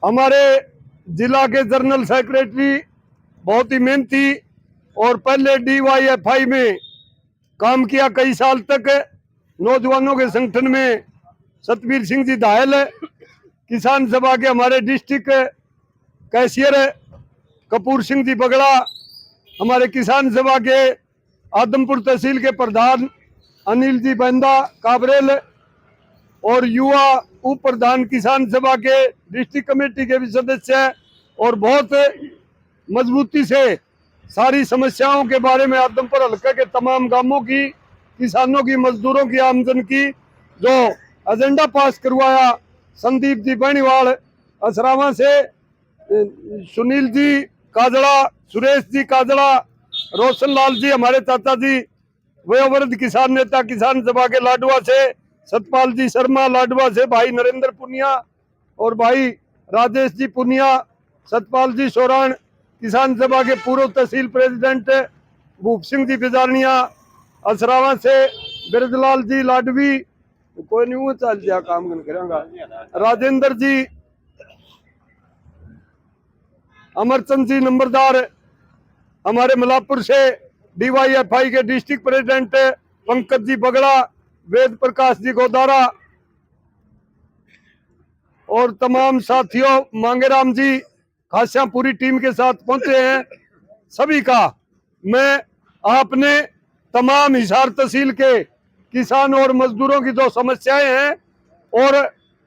हमारे जिला के जनरल सेक्रेटरी बहुत ही मेहनती और पहले DYFI में काम किया कई साल तक, नौजवानों के संगठन में सतबीर सिंह जी दायल है। किसान सभा के हमारे डिस्ट्रिक्ट कैशियर कपूर सिंह जी बगड़ा, हमारे किसान सभा के आदमपुर तहसील के प्रधान अनिल जी बंदा काबरेल और युवा उप प्रधान किसान सभा के डिस्ट्रिक्ट कमेटी के भी सदस्य हैं और बहुत मजबूती से सारी समस्याओं के बारे में आदमपुर हल्के के तमाम गांवों की, किसानों की, मजदूरों की आमदन की जो एजेंडा पास करवाया संदीप जी बहनीवाल असरावा से, सुनील जी काजड़ा, सुरेश जी काजड़ा, रोशन लाल जी हमारे चाचा जी वयोवृद्ध किसान नेता किसान सभा के लाडवा से, सतपाल जी शर्मा लाडवा से, भाई नरेंद्र पुनिया और भाई राजेश जी पुनिया, सतपाल जी सोरान किसान सभा के पूर्व तहसील प्रेसिडेंट भूप सिंह जी बिजारनिया असरावा से, बिरजलाल जी लाडवी, कोई नहीं वो चल जा काम करेंगा, राजेंद्र जी, अमरचंद जी नंबरदार हमारे मलापुर से, DYFI के डिस्ट्रिक्ट प्रेसिडेंट पंकज जी बगड़ा, वेद प्रकाश जी गोदारा और तमाम साथियों, मांगेराम जी खासा पूरी टीम के साथ पहुंचे हैं। सभी का मैं आपने तमाम हिसार तहसील के किसान और मजदूरों की जो समस्याएं हैं और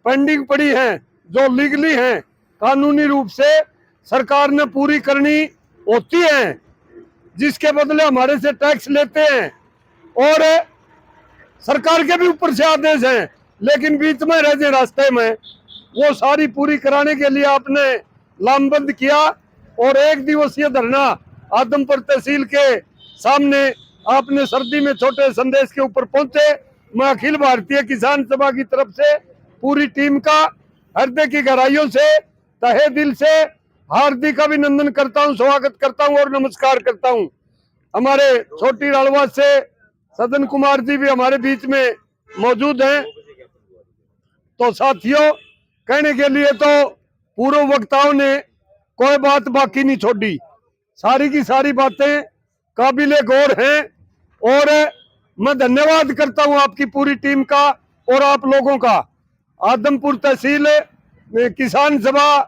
पेंडिंग पड़ी हैं, जो लीगली हैं, कानूनी रूप से सरकार ने पूरी करनी होती है, जिसके बदले हमारे से टैक्स लेते हैं और सरकार के भी ऊपर से आदेश हैं, लेकिन बीच में रह जाए रास्ते में, वो सारी पूरी कराने के लिए आपने लामबंद किया और 1 दिवसीय धरना आदमपुर तहसील के सामने आपने सर्दी में छोटे संदेश के ऊपर पहुंचे। मैं अखिल भारतीय किसान सभा की तरफ से पूरी टीम का हृदय की गहराइयों से, तहे दिल से हार्दिक अभिनंदन करता हूं, स्वागत करता हूं और नमस्कार करता हूं। हमारे छोटी रालवा से सदन कुमार जी भी हमारे बीच में मौजूद हैं। तो साथियों, कहने के लिए तो पूर्व वक्ताओं ने कोई बात बाकी नहीं छोड़ी, सारी की सारी बातें काबिले गौर हैं और मैं धन्यवाद करता हूं आपकी पूरी टीम का और आप लोगों का। आदमपुर तहसील किसान सभा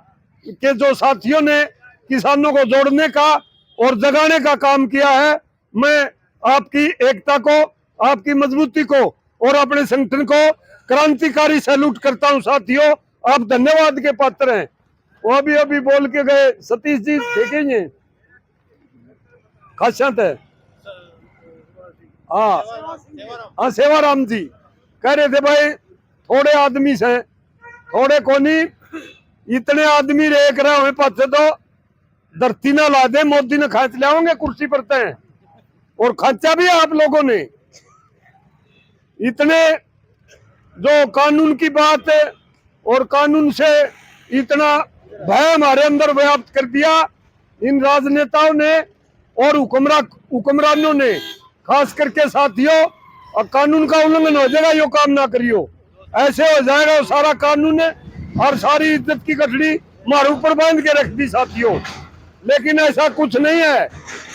के जो साथियों ने किसानों को जोड़ने का और जगाने का काम किया है, मैं आपकी एकता को, आपकी मजबूती को और अपने संगठन को क्रांतिकारी सैल्यूट करता हूं। साथियों, आप धन्यवाद के पात्र हैं। वो अभी बोल के गए सतीश जी, देखेंगे खासियत है। हाँ, सेवाराम जी कह रहे थे भाई थोड़े आदमी से, थोड़े को नहीं, इतने आदमी रेख रहे हुए पाछे तो धरती ना ला दे, मोदी ने खांच लाओगे कुर्सी पर तय, और खांचा भी आप लोगों ने। इतने जो कानून की बात है और कानून से इतना भय हमारे अंदर व्याप्त कर दिया इन राजनेताओं ने और हुक्मरानों ने, खास करके साथियों, और कानून का उल्लंघन हो जाएगा, यो काम ना करियो, ऐसे हो जाएगा सारा कानून और सारी इज्जत की गठड़ी हमारे ऊपर बांध के रख दी साथियों। लेकिन ऐसा कुछ नहीं है।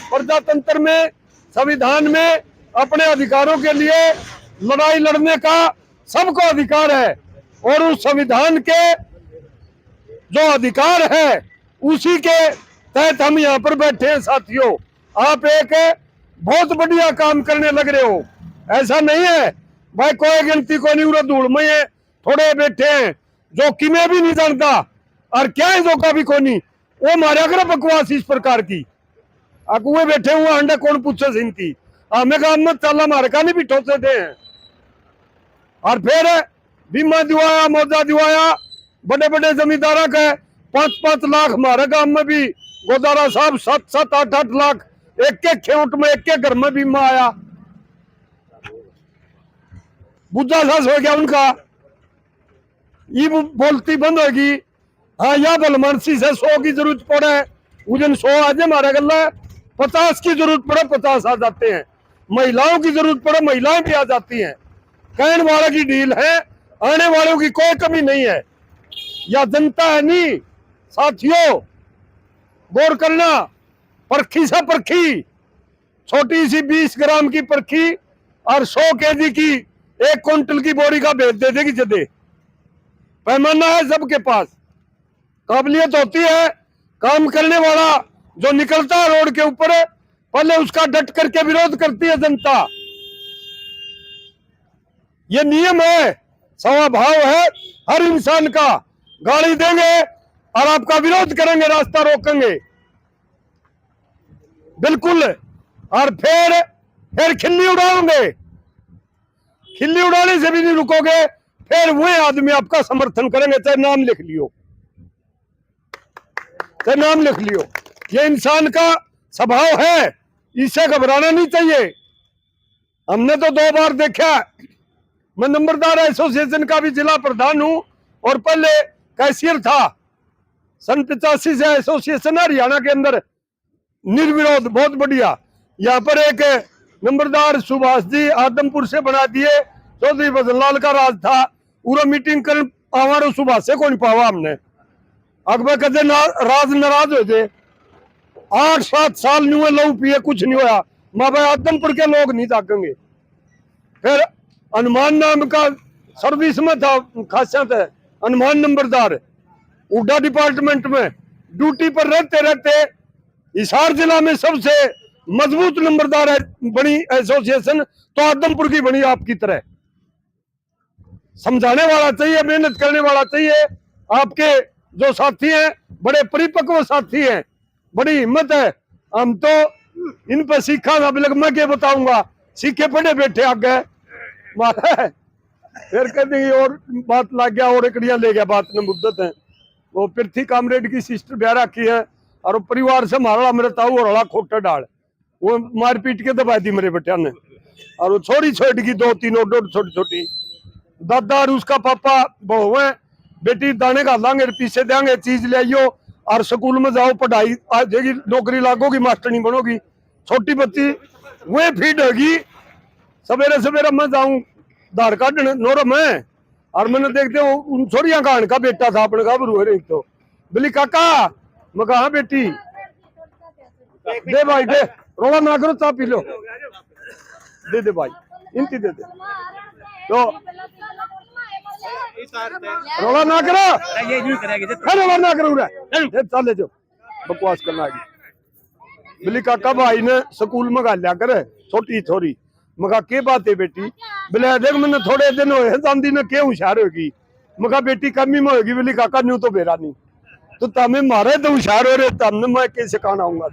प्रजातंत्र में, संविधान में अपने अधिकारों के लिए लड़ाई लड़ने का सबको अधिकार है और उस संविधान के जो अधिकार है उसी के तहत हम यहाँ पर बैठे हैं। साथियों, आप एक बहुत बढ़िया काम करने लग रहे हो, ऐसा नहीं है भाई कोई गिनती को नहीं, उड़ा धूल में थोड़े बैठे हैं जो किमें भी नहीं जानता और क्या है जो का भी को नहीं, वो मारे अगर बकवास इस प्रकार की अगुए बैठे हुए अंडा कौन पूछे सिंती, हमें काम मत चला मारे का नहीं भी ठोसे दे हैं। और फिर बीमा दिवाया, मौजा दिवाया, बड़े बड़े जमींदारा का 5-5 लाख, हमारे गांव में भी गोदारा साहब 7-7, 8-8 लाख एक खेत में, एक घर में बीमा आया। बुद्धा सास हो गया उनका, ये बोलती बंद होगी। हाँ, या बलमानसी से 100 की जरूरत पड़े, उजन 100 आ जाए हमारा गला, 50 की जरूरत पड़े 50 आ जाते हैं, महिलाओं की जरूरत पड़े महिलाएं भी आ जाती हैं। कहने वाले की डील है, आने वालों की कोई कमी नहीं है। या जनता है नहीं, साथियों गौर करना, परखी से परखी, छोटी सी 20 ग्राम की परखी और 100 केजी की 1 क्विंटल की बोरी का भेज दे देगी जदे। पैमाना है सबके पास, काबिलियत होती है, काम करने वाला जो निकलता है रोड के ऊपर पहले उसका डट करके विरोध करती है जनता। ये नियम है, स्वभाव है हर इंसान का। गाली देंगे और आपका विरोध करेंगे, रास्ता रोकेंगे बिल्कुल, और फिर खिल्ली उड़ाओगे, खिल्ली उड़ाने से भी नहीं रुकोगे, फिर वही आदमी आपका समर्थन करेंगे, चाहे नाम लिख लियो, चाहे नाम लिख लियो। ये इंसान का स्वभाव है, इससे घबराना नहीं चाहिए। हमने तो 2 बार देखा, मैं नंबरदार एसोसिएशन का भी जिला प्रधान हूं और पहले कैशियर था। सन 85 से एसोसिएशन है हरियाणा के अंदर, निर्विरोध, बहुत बढ़िया। यहाँ पर एक नंबरदार सुभाष जी आदमपुर से बना दिए, चौधरी भजनलाल का राज था, पूरा मीटिंग कर आवारो सुभाष से कौन पावा हमने, अकबर कदे राज नाराज हो जाए। 8-7 साल नहीं हुए, लहू पिए, कुछ नहीं होया, माँ भाई आदमपुर के लोग नहीं जागेंगे। फिर हनुमान नाम का सर्विस में था, खासियत है, हनुमान नंबरदार उड्डा डिपार्टमेंट में ड्यूटी पर रहते रहते हिसार जिला में सबसे मजबूत नंबरदार है बनी एसोसिएशन, तो आदमपुर की बनी आपकी तरह। समझाने वाला चाहिए, मेहनत करने वाला चाहिए। आपके जो साथी हैं बड़े परिपक्व साथी हैं, बड़ी हिम्मत है। हम तो इन पर सीखा, अब लग मैं क्या बताऊंगा, सीखे पढ़े बैठे आगे फिर कह देंगे और बात लग गया और एकड़िया ले गया, बात न मुद्दत है। वो पृथ्वी कामरेड की सिस्टर ब्याह रखी है और परिवार से मारा मेरे ताऊ और हड़ा खोटा डाल, वो मार पीट के दबा दी मेरे बेटिया ने। और वो छोड़ी छोटी 2-3 और छोटी छोटी दादा और उसका पापा बहू है, बेटी दाने का लांगे पीछे देंगे, चीज ले आइयो और स्कूल में जाओ, पढ़ाई आ जाएगी, नौकरी लागोगी, मास्टर नहीं बनोगी। छोटी बच्ची वह फीड होगी, सवेरे सवेरे मैं जाऊं धार काटने नोर में, और मैंने देखते हो उन छोरिया कान का बेटा था अपने घबरू है, तो बोली काका, मैं कहा बेटी दे भाई दे, रोला ना करो, चाह पी लो, दे दे भाई, इनकी दे दे, तो रोला ना करो, रोला ना करो, चले जो बकवास करना है। बोली काका भाई ने स्कूल में गा लिया करे छोटी छोरी, मगा के बात है बेटी, बोले देख मैंने थोड़े दिन हो जाती ने के होशियार होगी, मगा बेटी कमी में होगी। बोली काका न्यू तो बेरा नहीं, तो तमें मारे तो होशियार हो रहे, तमने मैं कैसे सिखाना आऊंगा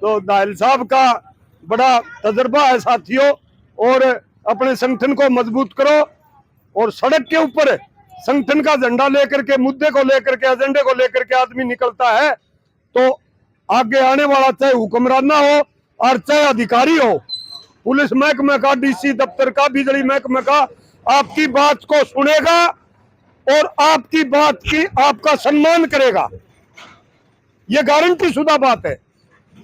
तो दाहिल साहब का बड़ा तजर्बा है साथियों, और अपने संगठन को मजबूत करो, और सड़क के ऊपर संगठन का झंडा लेकर के, मुद्दे को लेकर के, एजेंडे को लेकर के आदमी निकलता है, तो आगे आने वाला चाहे हुक्मरान ना हो और चाहे अधिकारी हो, पुलिस महकमे का, डीसी दफ्तर का, बिजली महकमे का, आपकी बात को सुनेगा और आपकी बात की आपका सम्मान करेगा। यह गारंटी शुदा बात है,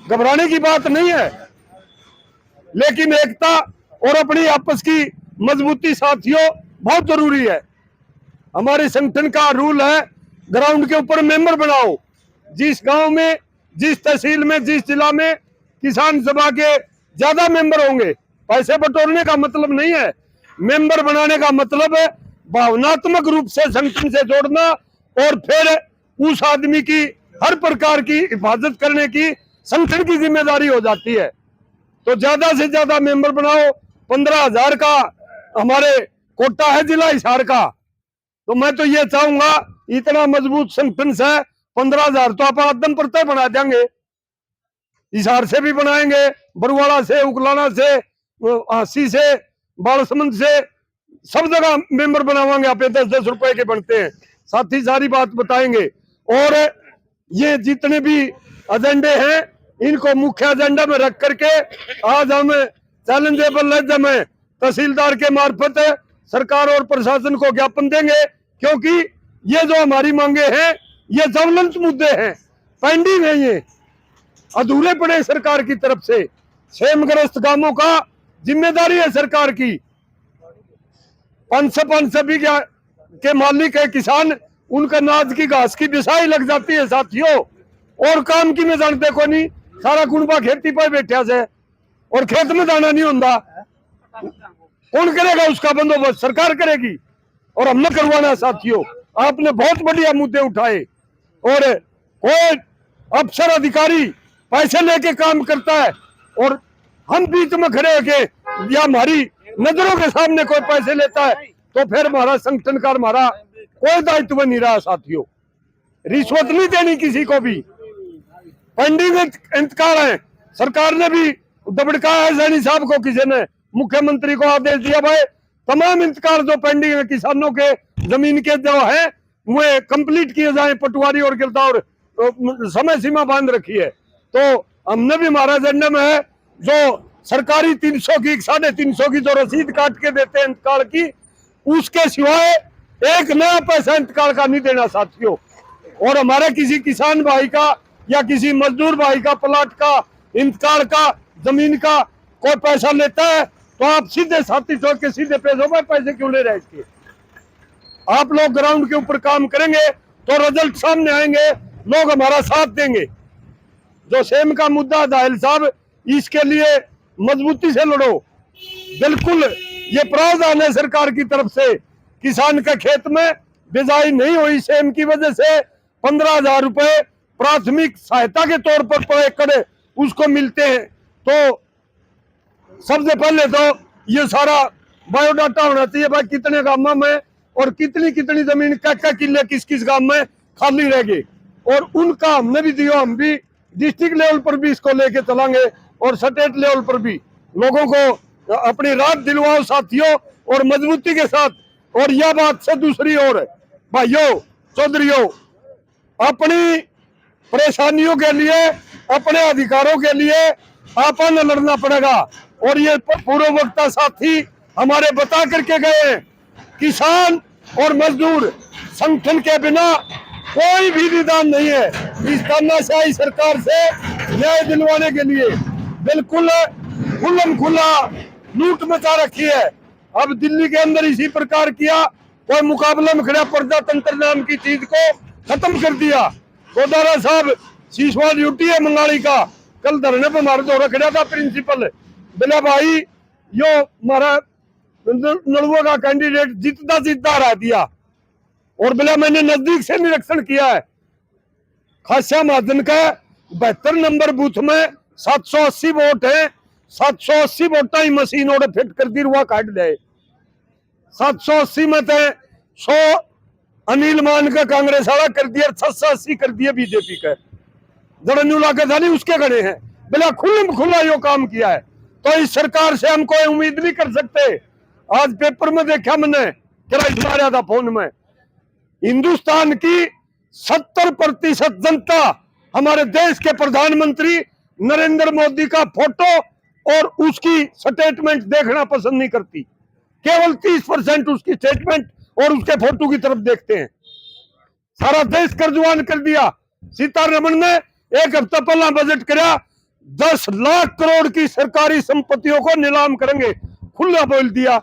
घबराने की बात नहीं है। लेकिन एकता और अपनी आपस की मजबूती साथियों बहुत जरूरी है। हमारे संगठन का रूल है, ग्राउंड के ऊपर मेंबर बनाओ। जिस गांव में, जिस तहसील में, जिस जिला में किसान सभा के ज्यादा मेंबर होंगे, पैसे बटोरने का मतलब नहीं है, मेंबर बनाने का मतलब है भावनात्मक रूप से संगठन से जोड़ना, और फिर उस आदमी की हर प्रकार की हिफाजत करने की संगठन की जिम्मेदारी हो जाती है। तो ज्यादा से ज्यादा मेंबर बनाओ। 15,000 का हमारे कोटा है जिला हिसार का, तो मैं तो ये चाहूंगा इतना मजबूत संगठन से 15,000 तो आप आदम पर बना देंगे, हिसार से भी बनाएंगे, बरुवाड़ा से, उकलाना से, हांसी से, बालसमंद से, सब जगह मेंबर बनावाएंगे। आप 10-10 रुपए के बनते हैं, साथ ही सारी बात बताएंगे। और ये जितने भी एजेंडे हैं इनको मुख्य एजेंडा में रख करके आज हम चैलेंजेबल लहजे में तहसीलदार के मार्फत सरकार और प्रशासन को ज्ञापन देंगे, क्योंकि ये जो हमारी मांगे हैं ये ज्वलंत मुद्दे हैं, पेंडिंग है, ये अधूरे पड़े सरकार की तरफ से। क्षेमग्रस्त गांवों का जिम्मेदारी है सरकार की। 500 बीघा के मालिक है किसान, उनका नाज की घास की बिसाई लग जाती है साथियों, और काम की में जानते को नहीं, सारा कुनबा खेती पर बैठा से और खेत में दाना नहीं होता। कौन करेगा उसका बंदोबस्त? सरकार करेगी, और हमने करवाना है साथियों। आपने बहुत बढ़िया मुद्दे उठाए, और कोई अफसर अधिकारी पैसे लेके काम करता है और हम बीच में खड़े होके या हमारी नजरों के सामने कोई पैसे लेता है तो फिर हमारा संगठन का हमारा कोई दायित्व नहीं रहा साथियों। रिश्वत नहीं देनी किसी को भी। पेंडिंग इंतकाल है, सरकार ने भी दबड़काया है सैनी साहब को, किसी ने मुख्यमंत्री को आदेश दिया भाई तमाम इंतकाल जो पेंडिंग है किसानों के जमीन के जो है वो कंप्लीट किए जाए, पटवारी और गिरदार समय सीमा बांध रखी है। तो हमने भी हमारा एजेंडा में है जो सरकारी 300 की 350 की जो रसीद काट के देते हैं इंतकाल की, उसके सिवाय एक नया पैसा इंतकाल का नहीं देना साथियों। और हमारे किसी किसान भाई का या किसी मजदूर भाई का प्लाट का इंतकाल का जमीन का कोई पैसा लेता है तो आप सीधे साथी सोच के सीधे पैसे क्यों ले रहे इसके? आप लोग ग्राउंड के ऊपर काम करेंगे तो रिजल्ट सामने आएंगे, लोग हमारा साथ देंगे। जो सेम का मुद्दा दाहिल साहब, इसके लिए मजबूती से लड़ो। बिल्कुल ये प्रावधान है सरकार की तरफ से, किसान के खेत में बिजाई नहीं हुई सेम की वजह से 15,000 रुपए प्राथमिक सहायता के तौर पर एकड़ उसको मिलते हैं। तो सबसे पहले तो ये सारा बायोडाटा होना चाहिए भाई कितने गांव में और कितनी कितनी जमीन क्या किले किस किस गांव में खाली रह गए, और उनका हमने भी दिया। हम भी डिस्ट्रिक्ट लेवल पर भी इसको लेके चलेंगे और स्टेट लेवल पर भी लोगों को अपनी राहत दिलवाओ साथियों, और मजबूती के साथ। और यह बात से दूसरी ओर भाइयों चौधरियों, अपनी परेशानियों के लिए अपने अधिकारों के लिए आपन लड़ना पड़ेगा। और ये पूर्व वक्ता साथी हमारे बता करके गए, किसान और मजदूर संगठन के बिना कोई भी निदान नहीं है। इस तानाशाही सरकार से न्याय दिलवाने के लिए बिल्कुल खुल्लम खुला लूट मचा रखी है। अब दिल्ली के अंदर इसी प्रकार किया, कोई मुकाबला में खड़ा प्रजातंत्र नाम की चीज को खत्म कर दिया। गोदारा साहब शीशवा ड्यूटी है मंगाली का, कल धरने पर हमारे दौरा खड़ा था प्रिंसिपल, बोला भाई यो हमारा नलुआ का कैंडिडेट जीतता हरा दिया, और बोला मैंने नजदीक से निरीक्षण किया है। खासा महाजन का 72 नंबर बूथ में 780 वोट है, 780 वोटा ही मशीन और फिट कर दी, रुआ काट दे। 780 में थे 100 अनिल मान का कांग्रेस वाला कर दिया, 680 कर दिया बीजेपी का। जड़न्यू लागत था नहीं उसके खड़े हैं, बिला खुल्लम खुला यो काम किया है। तो इस सरकार से हम कोई उम्मीद नहीं कर सकते। आज पेपर में देखा मैंने, चला था फोन में, हिंदुस्तान की 70% जनता हमारे देश के प्रधानमंत्री नरेंद्र मोदी का फोटो और उसकी स्टेटमेंट देखना पसंद नहीं करती। केवल 30% उसकी स्टेटमेंट और उसके फोटो की तरफ देखते हैं। सारा देश कर्जवान कर दिया। सीतारमण ने एक हफ्ता पहला बजट कराया, 10 लाख करोड़ की सरकारी संपत्तियों को नीलाम करेंगे, खुला बोल दिया।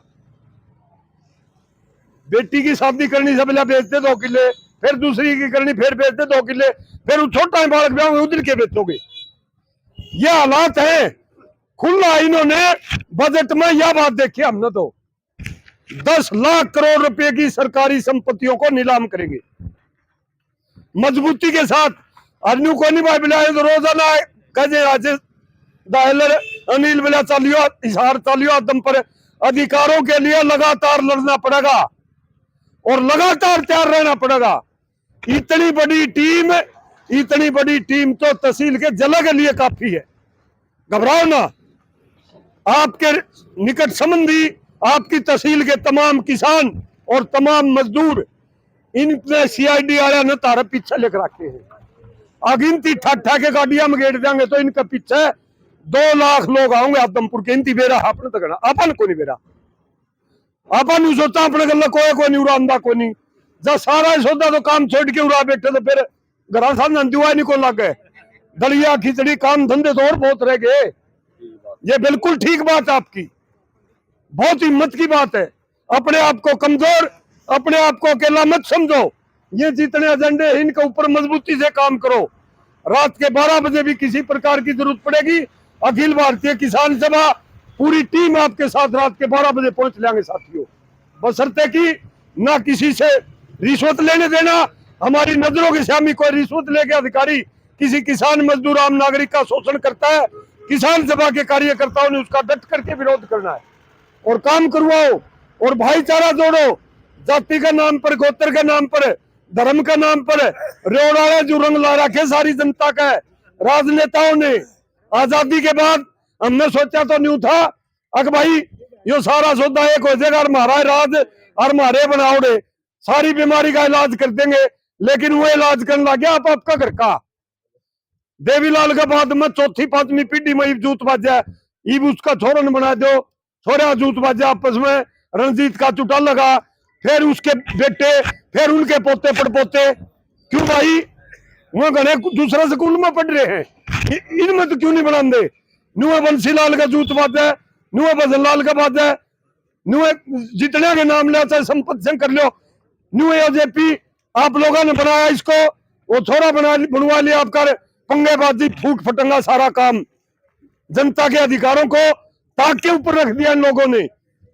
बेटी की शादी करनी से पहले बेचते 2 किले, फिर दूसरी की करनी फिर बेचते 2 किले, फिर छोटा बालक ब्याह उधर के बेचोगे। ये हालात है। खुला इन्होंने बजट में यह बात देखी हमने, तो 10 लाख करोड़ रुपए की सरकारी संपत्तियों को नीलाम करेंगे मजबूती के साथ। अन्यू को नहीं भाई बिलाए तो रोजाना कजे राजे दाहिलर अनिल बिला चालियो इशार चालियो आदम पर अधिकारों के लिए लगातार लड़ना पड़ेगा और लगातार तैयार रहना पड़ेगा। इतनी बड़ी टीम तो तहसील के जिला के लिए काफी है। घबराओ ना, आपके निकट संबंधी, आपकी तहसील के तमाम किसान और तमाम मजदूर इनने सीआईडी वाले ने तारा पीछे लेकर रखे हैं। अगिनती ठाठा के गाड़ियां में गेट देंगे तो इनके पीछे 2 लाख लोग आएंगे आदमपुर के। इनती बेरा आपने तो करना, अपन को नहीं बेरा, अपन सोचा अपने गल कोई नहीं उड़ा को नहीं। जब सारा सोचा तो काम छोड़ के उड़ा बैठे तो फिर घर सामने दुआ नहीं को लग गए। दलिया खिचड़ी काम धंधे तो और बहुत रह गए। ये बिल्कुल ठीक बात आपकी, बहुत हिम्मत की बात है। अपने आप को कमजोर, अपने आप को अकेला मत समझो। ये जितने एजेंडे हैं इनके ऊपर मजबूती से काम करो। रात के 12 बजे भी किसी प्रकार की जरूरत पड़ेगी, अखिल भारतीय किसान सभा पूरी टीम आपके साथ रात के 12 बजे पहुंच लेंगे साथियों, बशर्ते कि ना किसी से रिश्वत लेने देना। हमारी नजरों के सामने कोई रिश्वत लेके अधिकारी किसी किसान मजदूर आम नागरिक का शोषण करता है, किसान सभा के कार्यकर्ताओं ने उसका डट करके विरोध करना है और काम करवाओ और भाईचारा जोड़ो। जाति के नाम पर, गोत्र के नाम पर, धर्म के नाम पर रोड़ाड़े जो रंग ला रखे सारी जनता का राजनेताओं ने। आजादी के बाद हमने सोचा तो नहीं था अक भाई यो सारा सौदा एक हो जाएगा, हमारा राज और हमारे बनाओड़े सारी बीमारी का इलाज कर देंगे, लेकिन वो इलाज करने लग गया आपका घर का। देवीलाल के बाद में चौथी पांचवी पीढ़ी में जूत बाजा, ईब उसका छोरन बना दो, छोरा जूत बाजा आपस में रणजीत का चुटा लगा, फिर उसके बेटे, फिर उनके पोते पड़पोते। क्यों भाई वो घने दूसरा स्कूल में पढ़ रहे हैं, इनमें तो क्यों नहीं बनाते? नुआ बंसीलाल का जूत बाजा, नुआ भजनलाल का बाजा, नुए जितने के नाम ले चाहे संपत सिंह कर लो, नुए जेपी आप लोगों ने बनाया इसको, वो छोरा बनवा लिया आपका पंगेबाजी फूट फटंगा सारा काम। जनता के अधिकारों को ताक के ऊपर रख दिया इन लोगों ने।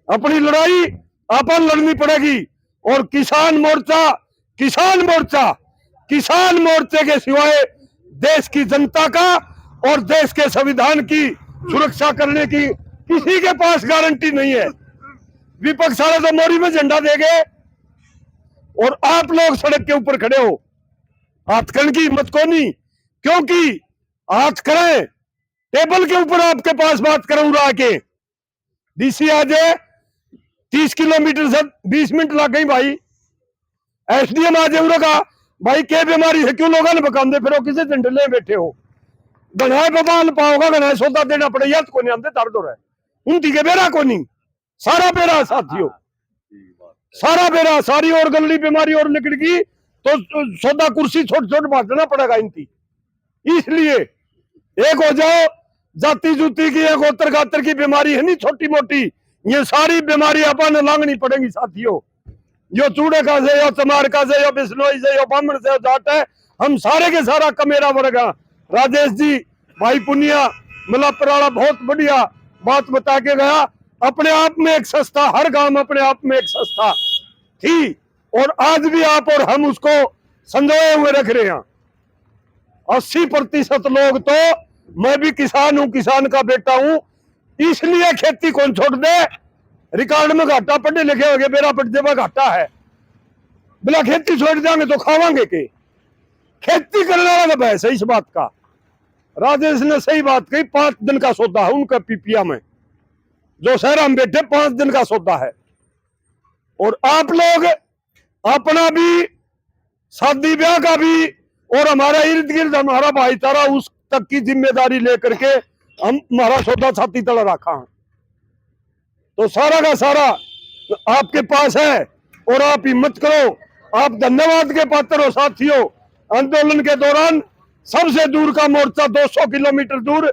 अपनी लड़ाई अपन लड़नी पड़ेगी और किसान मोर्चा, किसान मोर्चा, किसान मोर्चे के सिवाय देश की जनता का और देश के संविधान की सुरक्षा करने की किसी के पास गारंटी नहीं है। विपक्ष सारे तो मोरी में झंडा देंगे और आप लोग सड़क के ऊपर खड़े हो। हाथकन की हिम्मत को नहीं, क्योंकि हाथ करें टेबल के ऊपर आपके पास बात करूं उड़ा के। डीसी आ जाए 30 किलोमीटर से 20 मिनट लग गई भाई। एसडीएम आ जाए का भाई क्या बीमारी है, क्यों लोगों ने बकांदे फिर किसी झंडे ले बैठे हो, गनाए बबाल पाओगा, गनाए सौदा देना पड़े या तो को नहीं आते दर्द हो रहा है उनकी के बेरा को नहीं, सारा बेरा साथियों, सारा बेरा, सारी और गली बीमारी और निकल गई तो सौदा कुर्सी छोटे छोटे बांटना पड़ेगा इनकी। इसलिए एक हो जाओ, जाति जूती की, एक गोत्र गात्र की बीमारी है नहीं छोटी मोटी, ये सारी बीमारी अपन लांगनी पड़ेगी साथियों। जो चूड़े का से, यो चमार का से, यो बिश्नोई से, यो बामण से, यो जाट है, हम सारे के सारा कमेरा वर्गा। राजेश जी भाई पुनिया मलापराड़ा बहुत बढ़िया बात बता के गया। अपने आप में एक संस्था, हर गांव में अपने आप में एक संस्था थी और आज भी आप और हम उसको संजोए हुए रख रहे हैं। 80% लोग तो, मैं भी किसान हूं, किसान का बेटा हूं, इसलिए खेती कौन छोड़ दे। रिकॉर्ड में घाटा, पढ़े लिखे हो गए, मेरा पढ़े घाटा है, बिना खेती छोड़ देंगे तो खावांगे के? खेती करने वाला तो बहस है इस बात का। राजेश ने सही बात कही, 5 दिन का सौदा है उनका पीपिया में, जो शहर हम बैठे 5 दिन का सौदा है। और आप लोग अपना भी, शादी ब्याह का भी और हमारा इर्द गिर्द हमारा भाईचारा उस तक की जिम्मेदारी लेकर के हम हमारा सौदा छाती तला रखा है, तो सारा का सारा आपके पास है और आप हिम्मत करो। आप धन्यवाद के पात्र हो साथियों। आंदोलन के दौरान सबसे दूर का मोर्चा 200 किलोमीटर दूर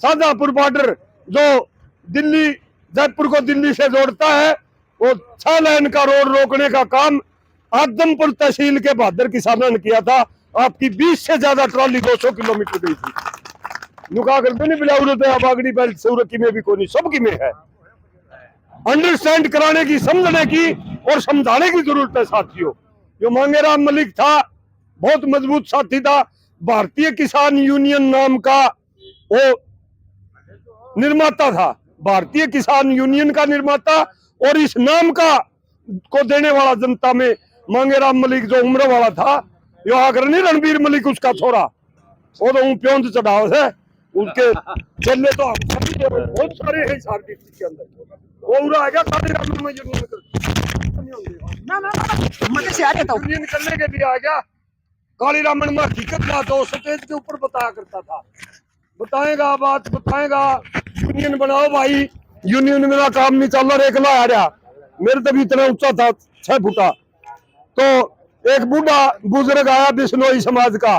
शाहजहांपुर बॉर्डर, जो दिल्ली, जयपुर को दिल्ली से जोड़ता है, वो 6 लाइन का रोड रोकने का काम आदमपुर तहसील के बहादुर किसानों ने किया था। आपकी 20 से ज्यादा ट्रॉली 200 किलोमीटर गई थी। नुका करते नहीं बिलाउरत है, बागड़ी बेल्ट सूरत में भी कोई सबकी में है। अंडरस्टैंड कराने की, समझने की और समझाने की जरूरत है साथियों। जो मांगेराम मलिक था बहुत मजबूत साथी था, भारतीय किसान यूनियन नाम का वो निर्माता था, भारतीय किसान यूनियन का निर्माता, और इस नाम का को देने वाला जनता में मांगेराम मलिक जो उम्र वाला था, यो आकर नहीं रणबीर मलिक उसका छोरा, वो तो प्योंत चढ़ाव है उसके चलने तो बहुत सारे हैं के अंदर। वो उड़ा आ गया यूनियन करने के लिए आ गया। काली रामन में हकीकत बात हो स्टेज के ऊपर बताया करता था, बताएगा बात बताएगा, यूनियन बनाओ भाई, यूनियन मेरा काम नहीं चल रहा, एकला आ रहा, मेरे तभी इतना ऊंचा था 6 फुटा। तो एक बूढ़ा बुजुर्ग आया बिश्नोई समाज का,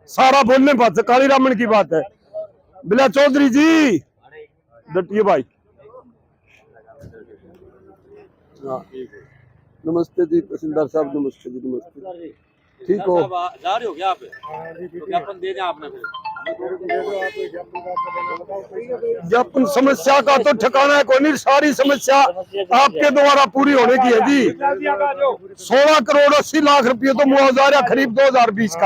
सारा बोलने बात काली रामन की बात है, बिला चौधरी जी डटिए भाई। नमस्ते जी तहसीलदार साहब, नमस्ते जी, नमस्ते। ठीक हो। जा रहे हो क्या आप? तो ज्ञापन दे दें आपने फिर। ज्ञापन समस्या का तो ठिकाना है कोई नहीं, सारी समस्या आपके द्वारा पूरी होने की है जी। 16 करोड़ 80 लाख रुपये तो मुआवजा खरीफ 2020 का।